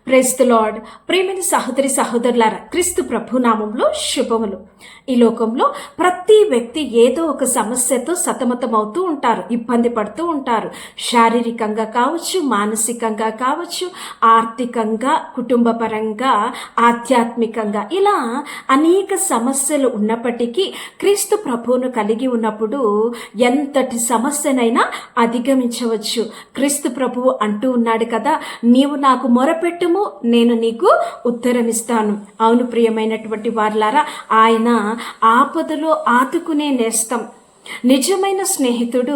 Praise the lord. ప్రియమైన సహోదరి సహోదరులారా, క్రీస్తు ప్రభు నామంలో శుభములు. ఈ లోకంలో ప్రతి వ్యక్తి ఏదో ఒక సమస్యతో సతమతమవుతూ ఉంటారు, ఇబ్బంది పడుతూ ఉంటారు. శారీరకంగా కావచ్చు, మానసికంగా కావచ్చు, ఆర్థికంగా, కుటుంబపరంగా, ఆధ్యాత్మికంగా, ఇలా అనేక సమస్యలు ఉన్నప్పటికీ క్రీస్తు ప్రభువును కలిగి ఉన్నప్పుడు ఎంతటి సమస్యనైనా అధిగమించవచ్చు. క్రీస్తు ప్రభువు అంటూ ఉన్నాడు కదా, నీవు నాకు మొరపెట్టుము, నేను నీకు ఉత్తరమిస్తాను. అవును ప్రియమైనటువంటి వారలారా, ఆయన ఆపదలో ఆదుకునే నేస్తం. నిజమైన స్నేహితుడు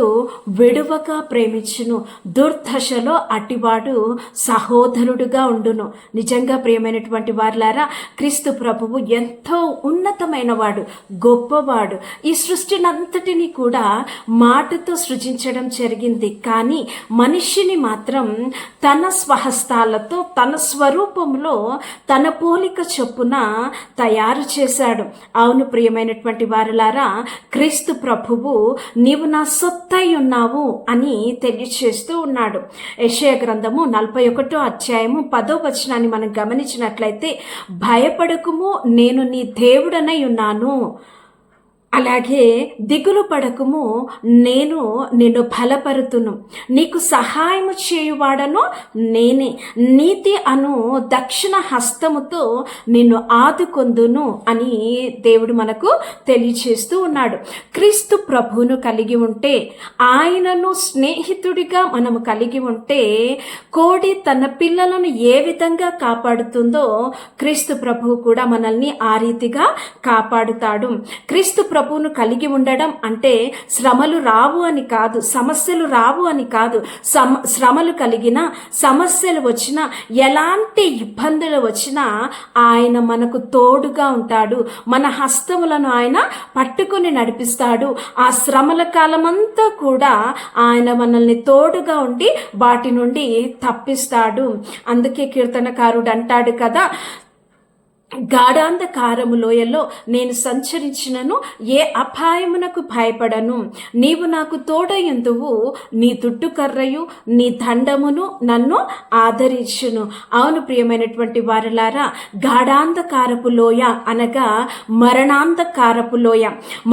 విడువగా ప్రేమించును, దుర్దశలో అటివాడు సహోదరుడుగా ఉండును. నిజంగా ప్రియమైనటువంటి వారలారా, క్రీస్తు ప్రభువు ఎంతో ఉన్నతమైన వాడు, గొప్పవాడు. ఈ సృష్టినంతటిని కూడా మాటతో సృజించడం జరిగింది, కానీ మనిషిని మాత్రం తన స్వహస్తాలతో, తన స్వరూపంలో, తన పోలిక చొప్పున తయారు చేశాడు. అవును ప్రియమైనటువంటి వారలారా, క్రీస్తు ప్రభువు నీవు నా సొత్తై ఉన్నావు అని తెలియచేస్తూ ఉన్నాడు. యెషయా గ్రంథము 41వ అధ్యాయము 10వ వచనాన్ని మనం గమనించినట్లయితే, భయపడకుము, నేను నీ దేవుడనై ఉన్నాను, అలాగే దిగులు పడకుము, నేను నిన్ను బలపరుతును, నీకు సహాయము చేయువాడను నేనే, నీతి అను దక్షిణ హస్తముతో నిన్ను ఆదుకొందును అని దేవుడు మనకు తెలియచేస్తూ ఉన్నాడు. క్రీస్తు ప్రభువును కలిగి ఉంటే, ఆయనను స్నేహితుడిగా మనము కలిగి ఉంటే, కోడి తన పిల్లలను ఏ విధంగా కాపాడుతుందో క్రీస్తు ప్రభువు కూడా మనల్ని ఆ రీతిగా కాపాడుతాడు. క్రీస్తు ప్రభువును కలిగి ఉండడం అంటే శ్రమలు రావు అని కాదు, సమస్యలు రావు అని కాదు. శ్రమలు కలిగినా, సమస్యలు వచ్చినా, ఎలాంటి ఇబ్బందులు వచ్చినా ఆయన మనకు తోడుగా ఉంటాడు. మన హస్తములను ఆయన పట్టుకొని నడిపిస్తాడు. ఆ శ్రమల కాలమంతా కూడా ఆయన మనల్ని తోడుగా ఉండి వాటి నుండి తప్పిస్తాడు. అందుకే కీర్తనకారుడు అంటాడు కదా, గాఢాంధకారము లోయలో నేను సంచరించినను ఏ అపాయమునకు భయపడను, నీవు నాకు తోడయుందువు, నీ దుడ్డు కర్రయు నీ దండమును నన్ను ఆదరించును. అవును ప్రియమైనటువంటి వారలారా, గాఢాంధకారపు లోయ అనగా మరణాంధకారపు లోయ.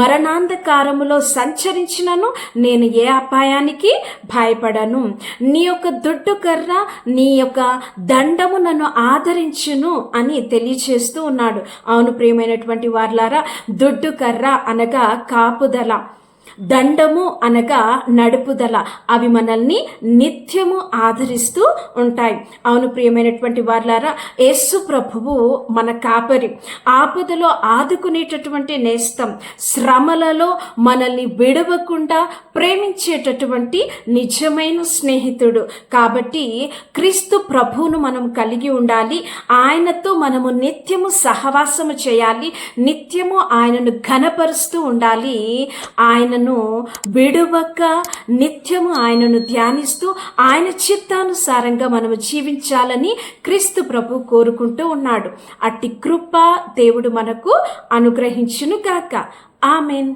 మరణాంధకారములో సంచరించినను నేను ఏ అపాయానికి భయపడను, నీ యొక్క దుడ్డు కర్ర, నీ యొక్క దండము నన్ను ఆదరించును అని తెలియచేస్తూ ఉన్నాడు. అవును ప్రియమైనటువంటి వారలారా, దుడ్డు కర్ర అనగా కాపుదల, దండము అనగా నడుపుదల. అవి మనల్ని నిత్యము ఆదరిస్తూ ఉంటాయి. అవును ప్రియమైనటువంటి వారలారా, యేసు ప్రభువు మన కాపరి, ఆపదలో ఆదుకునేటటువంటి నేస్తం, శ్రమలలో మనల్ని విడవకుండా ప్రేమించేటటువంటి నిజమైన స్నేహితుడు. కాబట్టి క్రీస్తు ప్రభువును మనం కలిగి ఉండాలి. ఆయనతో మనము నిత్యము సహవాసము చేయాలి, నిత్యము ఆయనను ఘనపరుస్తూ ఉండాలి. ఆయనను విడువక నిత్యము ఆయనను ధ్యానిస్తూ ఆయన చిత్తానుసారంగా మనము జీవించాలని క్రీస్తు ప్రభు కోరుకుంటూ ఉన్నాడు. అట్టి కృప దేవుడు మనకు అనుగ్రహించును గాక. ఆమెన్.